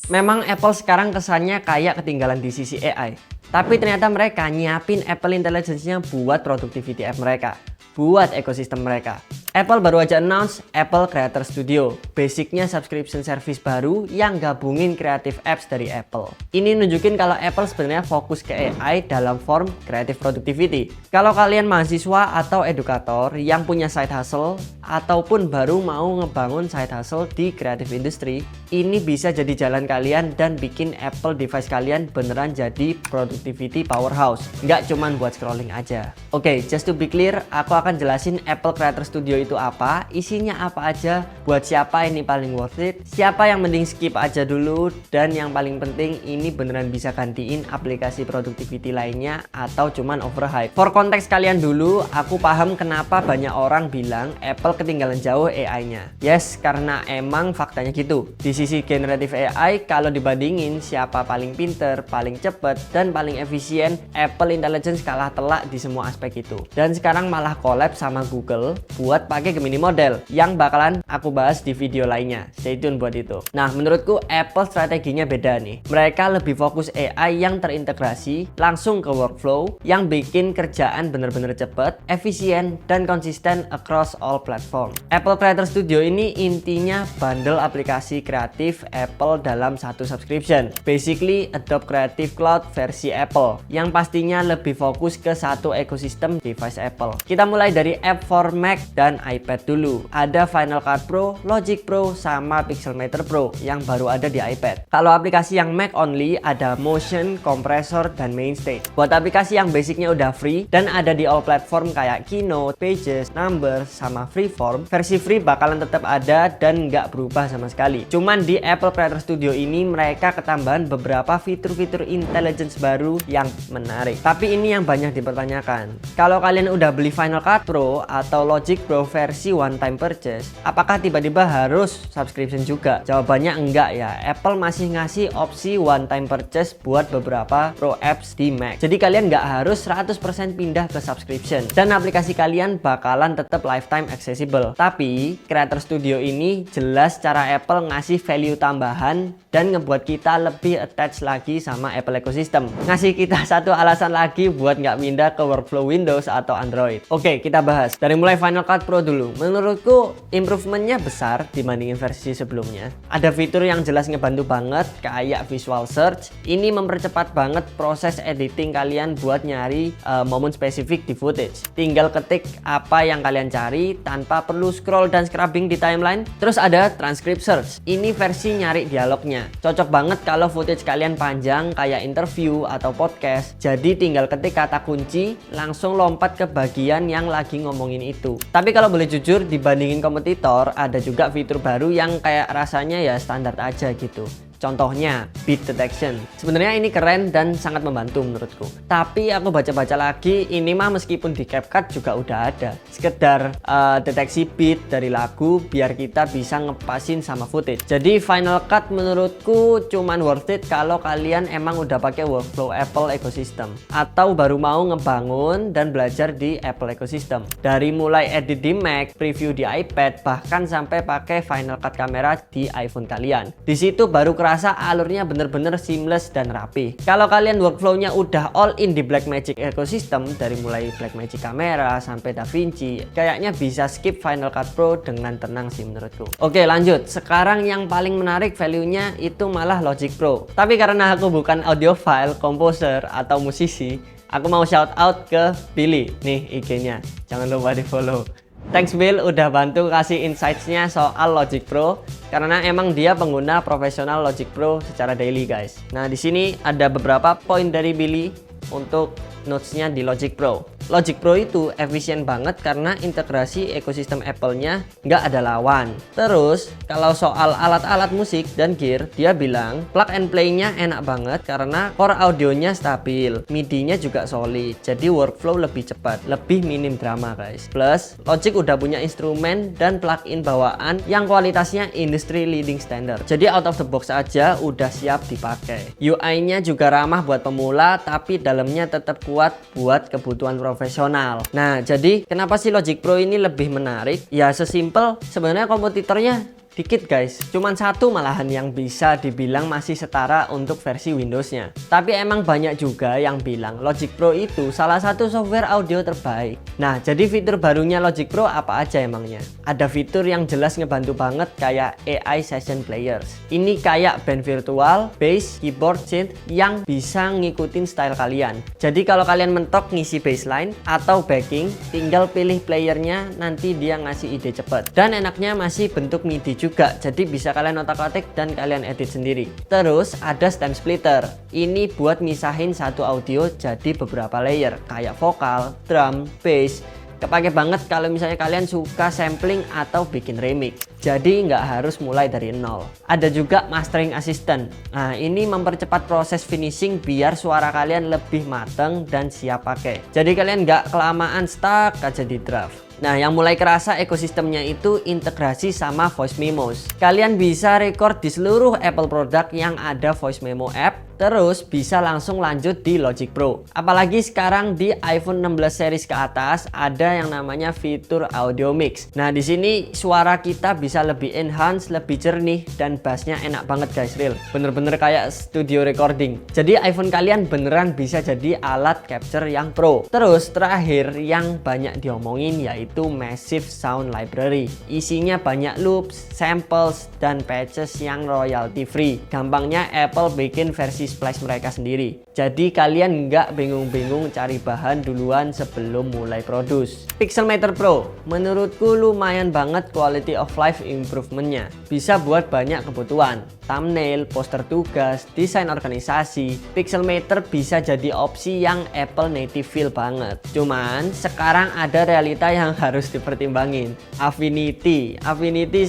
Memang Apple sekarang kesannya kayak ketinggalan di sisi AI. Tapi ternyata mereka nyiapin Apple Intelligence-nya buat productivity app mereka, buat ekosistem mereka. Apple baru aja announce Apple Creator Studio, basicnya subscription service baru yang gabungin creative apps dari Apple. Ini nunjukin kalau Apple sebenarnya fokus ke AI dalam form creative productivity. Kalau kalian mahasiswa atau edukator yang punya side hustle ataupun baru mau ngebangun side hustle di creative industry, ini bisa jadi jalan kalian dan bikin Apple device kalian beneran jadi productivity powerhouse, nggak cuman buat scrolling aja. Oke, just to be clear, aku akan jelasin Apple Creator Studio itu apa, isinya apa aja, buat siapa ini paling worth it, siapa yang mending skip aja dulu, dan yang paling penting ini beneran bisa gantiin aplikasi productivity lainnya atau cuman overhype. For konteks kalian dulu, aku paham kenapa banyak orang bilang Apple ketinggalan jauh AI-nya. Yes, karena emang faktanya gitu. Di sisi generative AI, kalau dibandingin siapa paling pinter, paling cepet, dan paling efisien, Apple Intelligence kalah telak di semua aspek itu. Dan sekarang malah collab sama Google buat pakai Gemini model yang bakalan aku bahas di video lainnya. Stay tune buat itu. Nah, menurutku Apple strateginya beda nih. Mereka lebih fokus AI yang terintegrasi langsung ke workflow yang bikin kerjaan bener-bener cepet, efisien, dan konsisten across all platform. Apple Creator Studio ini intinya bundle aplikasi kreatif Apple dalam satu subscription. Basically Adobe Creative Cloud versi Apple yang pastinya lebih fokus ke satu ekosistem device Apple. Kita mulai dari app for Mac dan iPad dulu. Ada Final Cut Pro, Logic Pro, sama Pixelmator Pro yang baru ada di iPad. Kalau aplikasi yang Mac only ada Motion, Compressor, dan Mainstage. Buat aplikasi yang basicnya udah free dan ada di all platform kayak Keynote, Pages, Numbers, sama Freeform, versi free bakalan tetap ada dan nggak berubah sama sekali. Cuman di Apple Creator Studio ini mereka ketambahan beberapa fitur-fitur intelligence baru yang menarik. Tapi ini yang banyak dipertanyakan. Kalau kalian udah beli Final Cut Pro atau Logic Pro versi one time purchase, apakah tiba-tiba harus subscription juga? Jawabannya enggak ya. Apple masih ngasih opsi one time purchase buat beberapa Pro apps di Mac. Jadi kalian nggak harus 100% pindah ke subscription dan aplikasi kalian bakalan tetap lifetime accessible. Tapi Creator Studio ini jelas cara Apple ngasih value tambahan dan ngebuat kita lebih attach lagi sama Apple ecosystem. Ngasih kita satu alasan lagi buat nggak pindah ke workflow Windows atau Android. Oke, kita bahas. Dari mulai Final Cut Pro dulu. Menurutku improvementnya besar dibandingin versi sebelumnya. Ada fitur yang jelas ngebantu banget kayak visual search. Ini mempercepat banget proses editing kalian buat nyari momen spesifik di footage. Tinggal ketik apa yang kalian cari tanpa perlu scroll dan scrubbing di timeline. Terus ada transcript search. Ini versi nyari dialognya. Cocok banget kalau footage kalian panjang kayak interview atau podcast. Jadi tinggal ketik kata kunci langsung lompat ke bagian yang lagi ngomongin itu. Tapi kalau boleh jujur, dibandingin kompetitor ada juga fitur baru yang kayak rasanya ya standar aja gitu. Contohnya beat detection. Sebenarnya ini keren dan sangat membantu menurutku. Tapi aku baca-baca lagi, ini mah meskipun di CapCut juga udah ada. Sekedar deteksi beat dari lagu biar kita bisa ngepasin sama footage. Jadi Final Cut menurutku cuman worth it kalau kalian emang udah pakai workflow Apple ecosystem atau baru mau ngebangun dan belajar di Apple ecosystem. Dari mulai edit di Mac, preview di iPad, bahkan sampai pakai Final Cut kamera di iPhone kalian. Di situ baru rasa alurnya bener-bener seamless dan rapi. Kalau kalian workflow-nya udah all in di Blackmagic ecosystem, dari mulai Blackmagic kamera sampai DaVinci, kayaknya bisa skip Final Cut Pro dengan tenang sih menurutku. Oke, lanjut. Sekarang yang paling menarik value-nya itu malah Logic Pro. Tapi karena aku bukan audiophile, composer, atau musisi, aku mau shout out ke Billy. Nih IG-nya. Jangan lupa di follow. Thanks Bill udah bantu kasih insights-nya soal Logic Pro karena emang dia pengguna profesional Logic Pro secara daily guys. Nah, di sini ada beberapa poin dari Billy untuk notes-nya di Logic Pro. Logic Pro itu efisien banget karena integrasi ekosistem Apple-nya nggak ada lawan. Terus, kalau soal alat-alat musik dan gear, dia bilang plug and play-nya enak banget karena core audionya stabil, MIDI-nya juga solid, jadi workflow lebih cepat, lebih minim drama guys. Plus, Logic udah punya instrumen dan plugin bawaan yang kualitasnya industry leading standard. Jadi out of the box aja udah siap dipakai. UI-nya juga ramah buat pemula, tapi dalamnya tetap kuat buat kebutuhan profesional. Nah, jadi kenapa sih Logic Pro ini lebih menarik? Ya sesimpel sebenarnya kompetitornya Dikit guys, cuman satu malahan yang bisa dibilang masih setara untuk versi Windowsnya. Tapi emang banyak juga yang bilang Logic Pro itu salah satu software audio terbaik. Nah, jadi fitur barunya Logic Pro apa aja emangnya? Ada fitur yang jelas ngebantu banget kayak AI Session Players. Ini kayak band virtual, bass, keyboard, synth yang bisa ngikutin style kalian. Jadi kalau kalian mentok ngisi bassline atau backing, tinggal pilih playernya, nanti dia ngasih ide cepet. Dan enaknya masih bentuk MIDI juga, jadi bisa kalian otak-atik dan kalian edit sendiri. Terus ada stem splitter. Ini buat misahin satu audio jadi beberapa layer kayak vokal, drum, bass. Kepake banget kalau misalnya kalian suka sampling atau bikin remix. Jadi nggak harus mulai dari nol. Ada juga mastering assistant. Nah, ini mempercepat proses finishing biar suara kalian lebih mateng dan siap pakai. Jadi kalian nggak kelamaan stuck aja di draft. Nah, yang mulai kerasa ekosistemnya itu integrasi sama voice memos. Kalian bisa record di seluruh Apple produk yang ada voice memo app, terus bisa langsung lanjut di Logic Pro. Apalagi sekarang di iPhone 16 series ke atas ada yang namanya fitur audio mix. Nah, di sini suara kita bisa lebih enhance, lebih jernih, dan bassnya enak banget guys, real. Bener-bener kayak studio recording. Jadi iPhone kalian beneran bisa jadi alat capture yang pro. Terus terakhir yang banyak diomongin yaitu Massive Sound Library. Isinya banyak loops, samples, dan patches yang royalty free. Gampangnya Apple bikin versi splash mereka sendiri. Jadi kalian nggak bingung-bingung cari bahan duluan sebelum mulai produce. Pixelmator Pro menurutku lumayan banget quality of life improvementnya. Bisa buat banyak kebutuhan. Thumbnail, poster tugas, desain organisasi. Pixelmator bisa jadi opsi yang Apple native feel banget. Cuman sekarang ada realita yang harus dipertimbangin. Affinity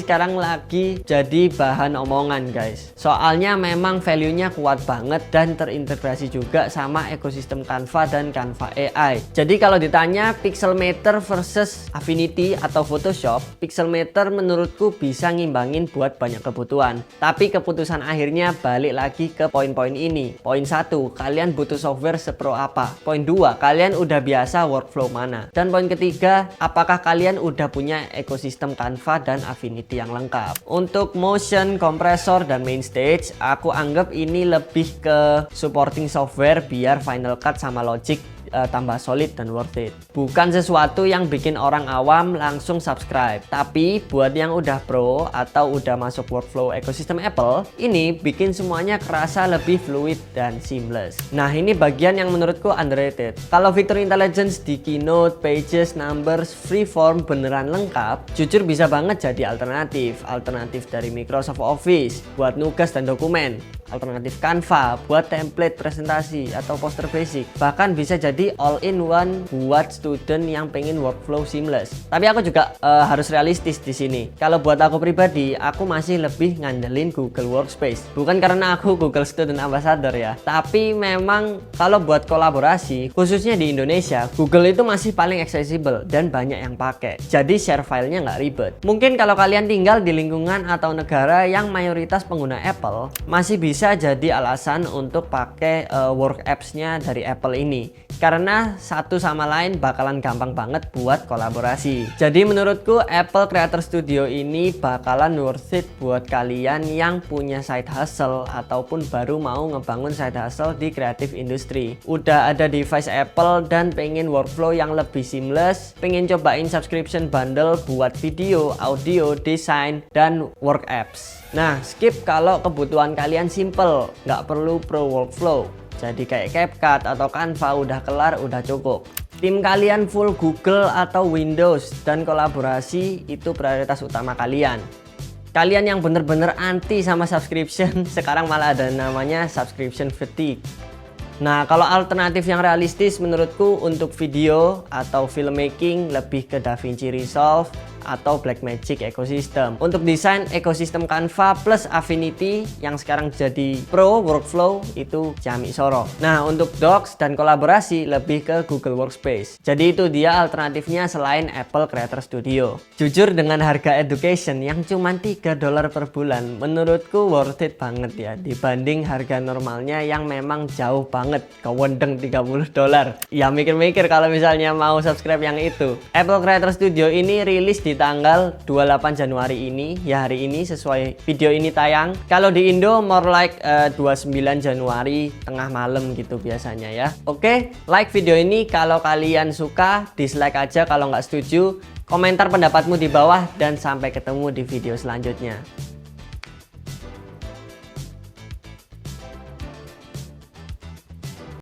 sekarang lagi jadi bahan omongan guys. Soalnya memang value-nya kuat banget dan terintegrasi juga sama ekosistem Canva dan Canva AI. Jadi kalau ditanya Pixelmator versus Affinity atau Photoshop, Pixelmator menurutku bisa ngimbangin buat banyak kebutuhan. Tapi keputusan akhirnya balik lagi ke poin-poin ini. Poin 1, kalian butuh software sepro apa? Poin 2, kalian udah biasa workflow mana? Dan poin ketiga, apakah kalian udah punya ekosistem Canva dan Affinity yang lengkap? Untuk motion, kompresor, dan main stage, aku anggap ini lebih ke supporting software biar Final Cut sama Logic tambah solid dan worth it. Bukan sesuatu yang bikin orang awam langsung subscribe. Tapi buat yang udah pro atau udah masuk workflow ekosistem Apple, ini bikin semuanya kerasa lebih fluid dan seamless. Nah, ini bagian yang menurutku underrated. Kalau fitur intelligence di Keynote, Pages, Numbers, Freeform beneran lengkap, jujur bisa banget jadi alternatif dari Microsoft Office buat nugas dan dokumen, alternatif Canva buat template presentasi atau poster basic, bahkan bisa jadi all-in-one buat student yang pengen workflow seamless. Tapi aku juga harus realistis di sini. Kalau buat aku pribadi, aku masih lebih ngandelin Google Workspace. Bukan karena aku Google Student Ambassador ya, tapi memang kalau buat kolaborasi, khususnya di Indonesia, Google itu masih paling accessible dan banyak yang pakai. Jadi share filenya nggak ribet. Mungkin kalau kalian tinggal di lingkungan atau negara yang mayoritas pengguna Apple, masih bisa jadi alasan untuk pakai work apps-nya dari Apple ini. Karena satu sama lain bakalan gampang banget buat kolaborasi. Jadi menurutku Apple Creator Studio ini bakalan worth it buat kalian yang punya side hustle ataupun baru mau ngebangun side hustle di creative industry. Udah ada device Apple dan pengen workflow yang lebih seamless, pengen cobain subscription bundle buat video, audio, desain, dan work apps. Nah, skip kalau kebutuhan kalian simple, nggak perlu pro workflow. Jadi kayak CapCut atau Canva udah kelar, udah cukup. Tim kalian full Google atau Windows dan kolaborasi itu prioritas utama kalian. Kalian yang bener-bener anti sama subscription, sekarang malah ada namanya subscription fatigue. Nah, kalau alternatif yang realistis menurutku untuk video atau filmmaking lebih ke DaVinci Resolve atau Blackmagic Ecosystem. Untuk desain ekosistem Canva plus Affinity yang sekarang jadi pro workflow itu Jami Soro. Nah, untuk docs dan kolaborasi lebih ke Google Workspace. Jadi itu dia alternatifnya selain Apple Creator Studio. Jujur dengan harga education yang cuma $3 per bulan, menurutku worth it banget ya dibanding harga normalnya yang memang jauh banget, kewendeng $30. Ya mikir-mikir kalau misalnya mau subscribe yang itu. Apple Creator Studio ini rilis di di tanggal 28 Januari ini, ya hari ini sesuai video ini tayang. Kalau di Indo more like 29 Januari tengah malam gitu biasanya ya. Oke, like video ini kalau kalian suka, dislike aja kalau nggak setuju. Komentar pendapatmu di bawah dan sampai ketemu di video selanjutnya.